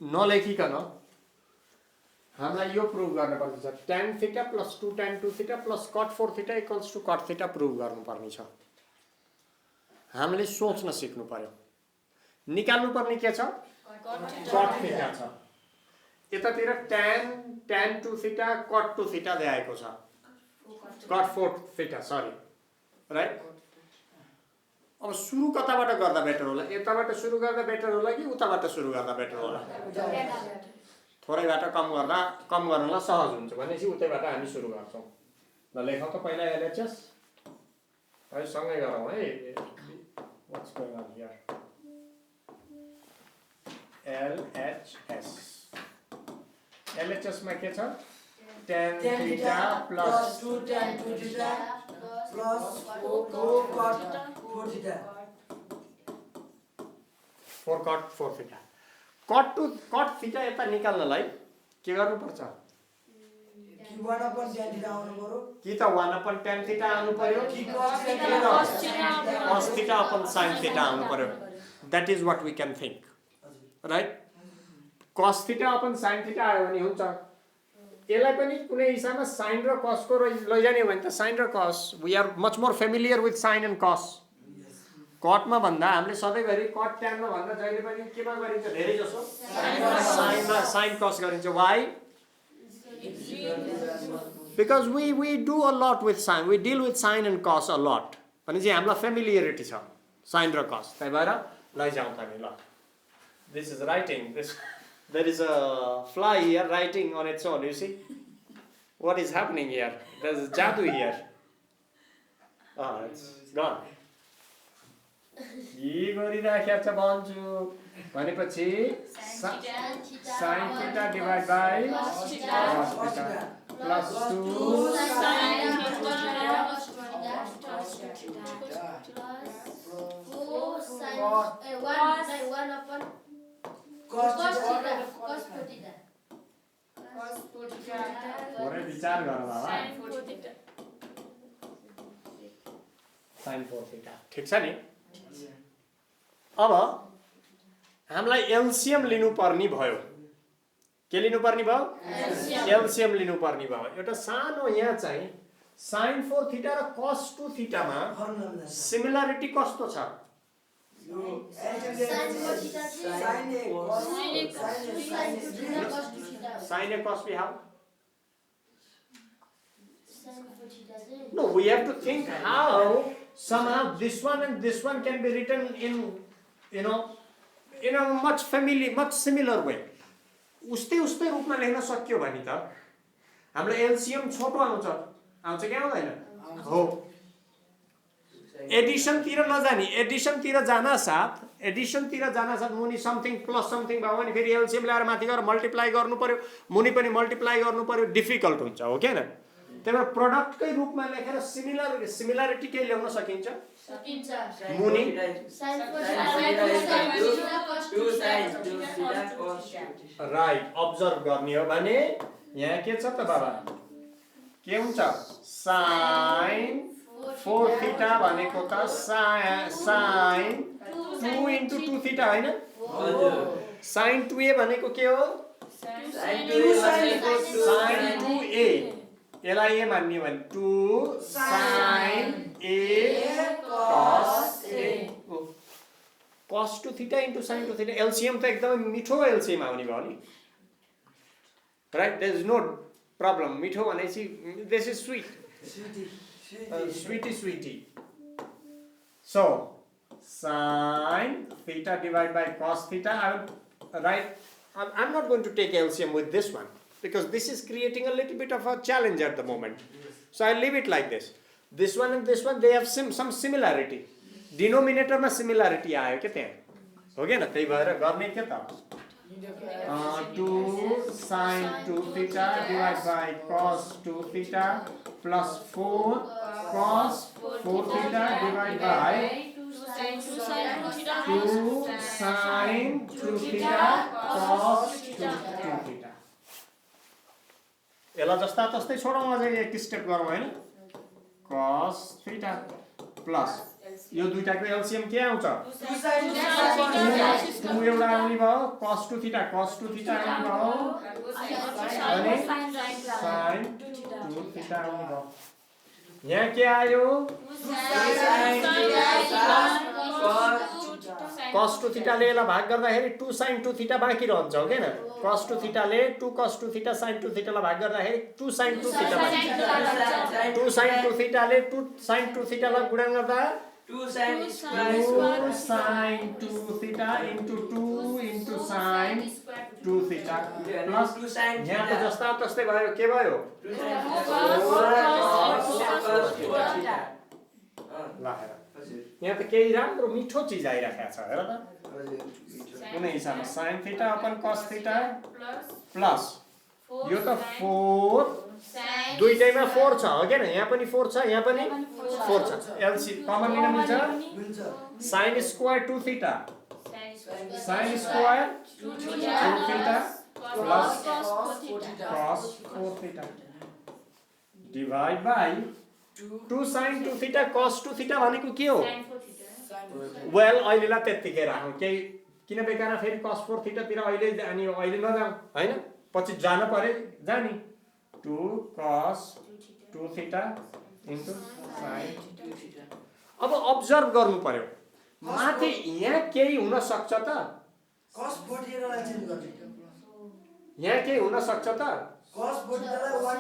नलेखिकन हामीलाई यो प्रुभ गर्नुपर्ने छ tan theta plus 2 tan 2 theta plus cot 4 theta equals to cot theta prove गर्नुपर्ने छ हामीले सोच्न सिक्नु पर्यो निकाल्नु पर्ने के छ cot थीटा छ यतातिर tan 2 थीटा cot 2 थीटा दिएको छ cot 4 थीटा सरी राइट अब सुरु कताबाट गर्दा बेटर होला यताबाट सुरु गर्दा बेटर होला कि उताबाट सुरु गर्दा बेटर होला थोरैबाट कम गर्नलाई सहज हुन्छ भनेपछि उतैबाट हामी सुरु गर्छौं ल लेखौं त पहिला LHS है सँगै गरौँ है what's going on here LHS मा के छ tan theta plus 2 tan 2 theta plus 4 cot 4 theta 4 cot 4 theta cot theta यता निकाल्नलाई के गर्नु पर्छ कि 1/tan थीटा आउनु पर्यो कि त 1/tan थीटा आउनु पर्यो कि cos theta upon sin theta आउनु पर्यो that is what we can think right cos theta upon sin theta आयो भने हुन्छ यसलाई पनि कुनै हिसाबमा sin र cos को लैजाने हो भने त sin र cos we are much more familiar with sin and cos cot मा भन्दा हामीले सधैँभरि cot tan मा भन्दा जहिले पनि केमा गरिन्छ धेरै जसो sin मा sin cos गरिन्छ why because we do a lot with sin we deal with sin and cos a lot भने चाहिँ हामीलाई फेमिलियरिटी छ sin र cos त्यही भएर लैजाउँ त नि ल this is writing this there is a fly here writing on its own you see what is happening here there is jadoo here it's gone के गरिराखेको छ भन्छु भनेपछि sin theta divided by cos theta plus 2 sin थोरै विचार गर बाबा sin 4 theta ठीक छ नि अब हामीलाई एलसीएम लिनुपर्ने भयो के लिनुपर्ने भयो एलसीएम लिनुपर्ने भयो एउटा सानो यहाँ चाहिँ sin 4 थीटा र cos 2 थीटा मा सिमिलरिटी कस्तो छ sin a cos we have no we have to think how somehow this one and this one can be written in in a much similar way उस्तै रूपमा लेख्न सक्यो भने त हाम्रो एलसीएम छोटो आउँछ कि आउँदैन हो एडिसन तिर नजानी एडिसन तिर जाना साथ मुनि समथिङ प्लस समथिङ भयो भने फेरि एलसीएम ल्याएर माथि गएर मल्टिप्लाई गर्नु पर्यो मुनि पनि मल्टिप्लाई गर्नु पर्यो डिफिकल्ट हुन्छ हो के हैन त्यही प्रोडक्टकै रूपमा लेखेर सिमिलरिटी के ल्याउन सकिन्छ मुनि राइट अब्जर्भ गर्ने हो भने यहाँ के छ त बाबा के हुन्छ sin 4 थीटा भनेको त sin 2 into 2 थीटा हैन sin 2a भनेको के हो sin 2a यसलाई ए मान्ने भने 2 sin a cos 2 theta into sin 2 theta LCM त एकदमै मिठो एलसीएम आउने भयो नि right there is no problem मिठो भनेपछि this is sweet sweetie so sin theta divided by cos theta I'm not going to take LCM with this one because this is creating a little bit of a challenge at the moment so I'll leave it like this one and this one they have some similarity denominator ma similarity आयो के त्यहाँ हो के न त्यही भएर गर्ने के त 2 sin 2 theta divided by cos 2 theta plus 4 cos 4 theta divided by 2 sin 2 theta cos 2 theta यसलाई जस्ता तस्तै छोडौं अझै एक स्टेप गरौँ हैन cos theta plus यो दुईटाको एलसीएम के आउँछ 2 sin 2 2 एउटा आउने भयो cos 2 थीटा आउने भयो अनि sin 2 थीटा आउने भयो यहाँ के आयो cos 2 थीटा ले यसलाई भाग गर्दाखेरि 2 sin 2 थीटा बाँकी रहन्छ हो हैन cos 2 थीटा ले 2 cos 2 theta sin 2 theta lie भाग गर्दाखेरि 2 sin 2 थीटा बाँकी 2 sin 2 थीटा ले 2 sin 2 थीटा लाई गुणन गर्दा 2 sin 2 sin 2 theta into 2 into sin 2 theta plus 2 sin यहाँ त जस्ता तस्तै भयो के भयो 2 sin cos 4 थीटा ल हेर यहाँ त केही राम्रो मिठो चीज आइराखेको छ हेर त कुनै हिसाबमा sin theta upon cos theta plus यो त 4 दुईटैमा 4 छ हो हैन यहाँ पनि 4 छ यहाँ पनि 4 छ एलसी कमन लिन मिल्छ sin square 2 theta sin square 2 theta plus cos 4 theta divide by 2 sin 2 theta cos 2 theta भनेको के हो वेल अहिलेलाई त्यतिकै राखौं केही किन बेकारमा फेरि cos 4 थीटा तिर अहिले नजाऊ हैन पछि जान पर्यो जानी 2 cos 2 theta into sin 2 theta अब अब्जर्भ गर्नु पर्यो माथि यहाँ केही हुन सक्छ त cos 4 थीटा लाई चेन्ज गर्ने यहाँ केही हुन सक्छ त cos 4 theta lie 1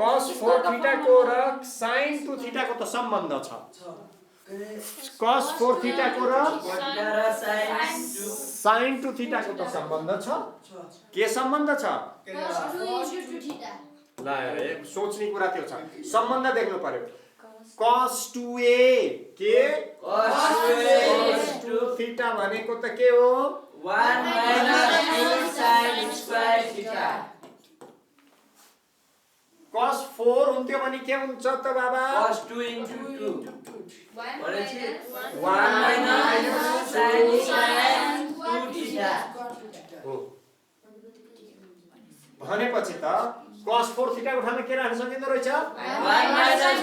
cos 4 theta को र sin 2 थीटा को त सम्बन्ध छ cos 4 थीटा को र sin 2 थीटा को त सम्बन्ध छ के सम्बन्ध छ ल हेर सोच्ने कुरा त्यो छ सम्बन्ध देख्नु पर्यो cos 2a के cos 2 थीटा भनेको त के हो 1 - 2 sin square theta cos 4 हुन्थ्यो भने के हुन्छ त बाबा cos 2 into 2 1 - sin square 2 theta हो भनेपछि त cos 4 थीटा को ठाउँमा के राख्न सकिँदो रहेछ 1 - sin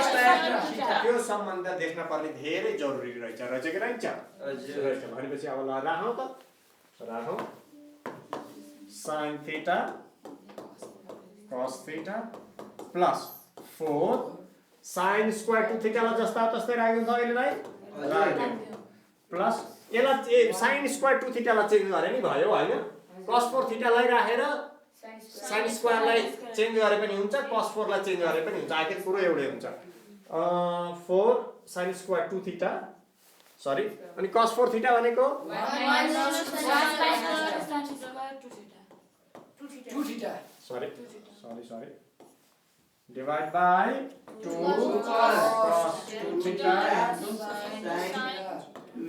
square 2 theta त्यो सम्बन्ध देख्न पर्ने धेरै जरुरी रहेछ के रहन्छ हजुर भनेपछि अब ल राखौं त राखौं sin theta cos theta plus 4 sin square 2 theta lie जस्ता तस्तै राख्नु त अहिलेलाई राख्यो प्लस यसलाई sin square 2 theta lie change गरे नि भयो हैन cos 4 थीटा लाई राखेर sin स्क्वायर लाई चेन्ज गरे पनि हुन्छ cos 4 लाई चेन्ज गरे पनि हुन्छ आखिर कुरो एउटै हुन्छ 4 sin स्क्वायर 2 थीटा सरी अनि cos 4 थीटा भनेको 2 theta सरी divide by 2 cos 2 theta into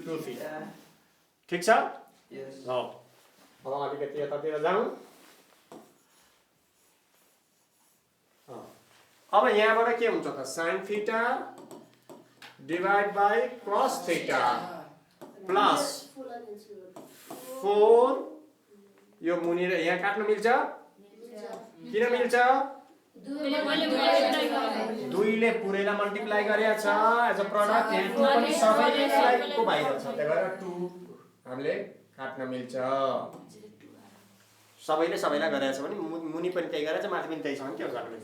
2 theta ठीक छ yes ल अब अलिकति यतातिर जाउँ अब यहाँबाट के हुन्छ त sin theta divide by cos theta plus 4 यो मुनि र यहाँ काट्न मिल्छ किन मिल्छ दुईले पुरैलाई मल्टिप्लाई गरेको छ एज अ प्रोडक्ट यहाँ 2 पनि सबैको बाहिर छ त्यही भएर 2 हामीले काट्न मिल्छ सबैले सबैलाई गरेछ भने मुनि पनि त्यही गरेछ माथि पनि त्यही छ भने के गर्नु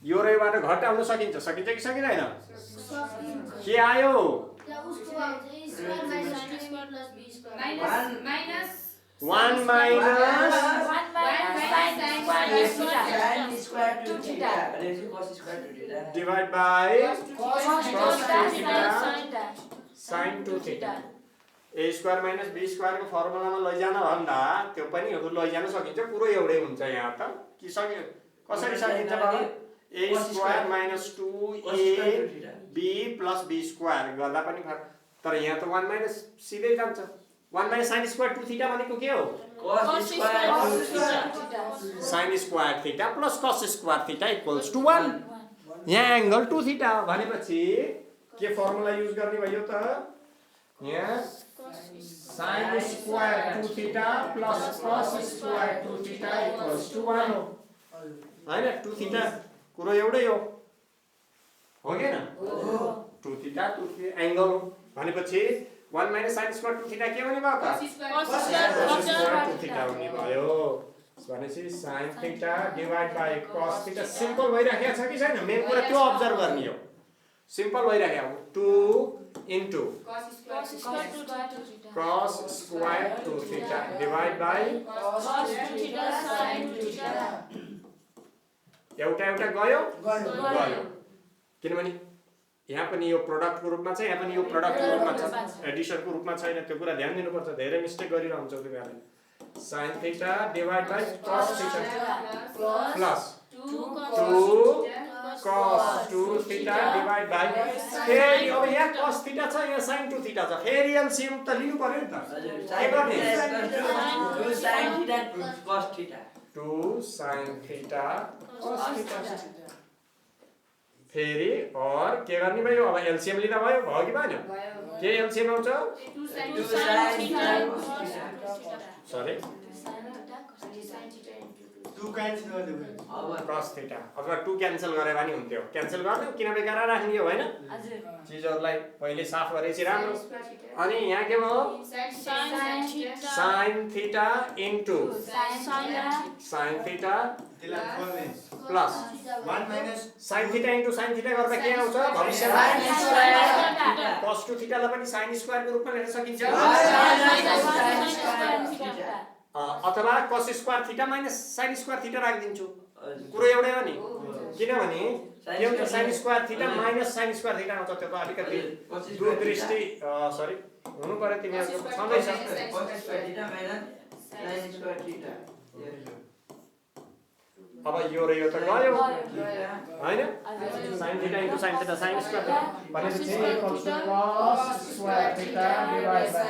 यो र योबाट घटाउन सकिन्छ कि सकिदैन के आयो 1 minus sin square 2 theta cos square 2 theta divide by cos 2 theta sin 2 theta a square minus b square को फर्मुलामा लैजान भन्दा त्यो पनि लैजान सकिन्छ पुरो एउटै हुन्छ यहाँ त कि सक्यो कसरी सकिन्छ बाबा a square minus 2a b plus b square गर्दा पनि तर यहाँ त 1 minus सिधै जान्छ 1 minus sin square 2 theta भनेको के हो cos square 2 theta sin square theta plus cos square theta equals to 1 यहाँ एंगल 2 theta भनेपछि के फर्मुला युज गर्ने भयो त यहाँ sin square 2 theta plus cos square 2 theta equals to 1 हो हैन 2 theta कुरो एउटै हो हो कि हैन 2 थीटा 2 एंगल हो भनेपछि 1 - sin स्क्वायर 2 थीटा के हुने भयो त cos स्क्वायर 2 थीटा हुने भयो भनेपछि sin theta divide by cos theta simple भइराखेको छ कि छैन मेन कुरा त्यो अब्जर्भ गर्ने हो सिम्पल भइराखेको 2 into cos square 2 theta divide by cos 2 theta sin 2 theta एउटा गयो किनभने यहाँ पनि यो प्रोडक्टको रूपमा छ यहाँ पनि यो प्रोडक्टको रूपमा छ एडिसनको रूपमा छैन त्यो कुरा ध्यान दिनुपर्छ धेरै मिस्टेक गरिरहन्छ तिमीहरूले sin theta divide by cos theta plus 2 cos 2 theta divide by फेरि अब यहाँ cos theta छ यहाँ sin 2 theta छ फेरि एलसीएम त लिनु पर्यो नि त के गर्ने 2 sin theta cos theta 2 sin theta cos theta फेरि और के गर्ने भयो अब एलसीएम लिँदा भयो कि भएन के एलसीएम आउँछ 2 sin theta सरी 2 क्यान्सल गर्दै अब cos theta अथवा 2 क्यान्सल गरे पनि हुन्थ्यो क्यान्सल गर्ने किनभने गरेर राख्ने हो हैन चीजहरुलाई पहिले साफ गरेपछि राम्रो अनि यहाँ के भयो sin theta into sin theta plus 1 minus sin theta into sin theta गर्दा के आउँछ भविष्यमा cos 2 थीटा लाई पनि sin स्क्वायर को रूपमा लेख्न सकिन्छ अथवा cos square theta minus sin square theta राखिदिन्छु कुरो एउटै हो नि किनभने यो sin square theta minus sin square theta आउँछ त्यो त अलिकति दूरदृष्टि सरी हुनु पर्यो तिमीहरुको सँगै छ cos square theta minus sin square theta अब यो र यो त गयो हैन sin theta into sin theta sin square भनेपछि cos square theta divide by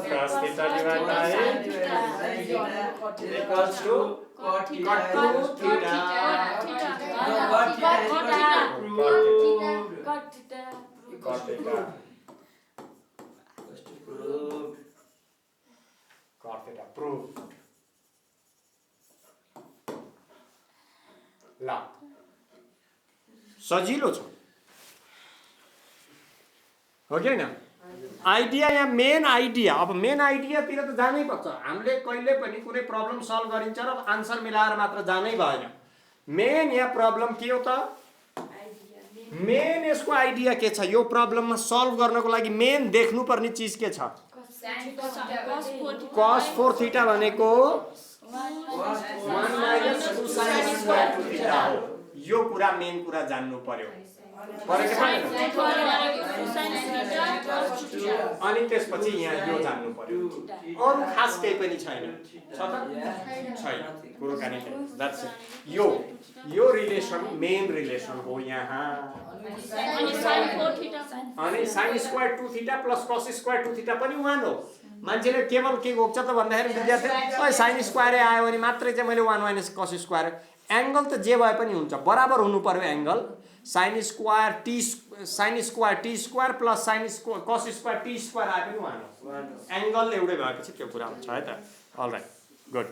cos theta divided by equals to cot 2 theta cot theta cot theta proof ल सजिलो छ हो कि हैन आइडिया या मेन आइडिया अब मेन आइडिया तिर त जानै पर्छ हामीले कहिले पनि कुनै प्रब्लम सल्भ गरिन्छ र आन्सर मिलाएर मात्र जानै भएन मेन यहाँ प्रब्लम के हो त मेन यसको आइडिया के छ यो प्रब्लममा सल्भ गर्नको लागि मेन देख्नु पर्ने चीज के छ cos 4 थीटा भनेको 1 minus 2 sin square 2 theta हो यो कुरा मेन कुरा जान्नु पर्यो अनि त्यसपछि यहाँ यो जान्नु पर्यो अरु खास केही पनि छैन छ त छैन कुरो कानी दैट्स यो रिलेसन मेन रिलेसन हो यहाँ अनि sin square 2 theta plus cos square 2 theta पनि 1 हो मान्छेले केवल के गोक्छ त भन्दाखेरि विद्यार्थी ओइ sin स्क्वायर आयो भने मात्रै चाहिँ मैले 1 माइनस cos स्क्वायर एंगल त जे भए पनि हुन्छ बराबर हुनु पर्यो angle sin square t square plus cos square t square आए पनि 1 हो एंगल एउटै भएपछि त्यो कुरा हुन्छ है त अलराइट गुड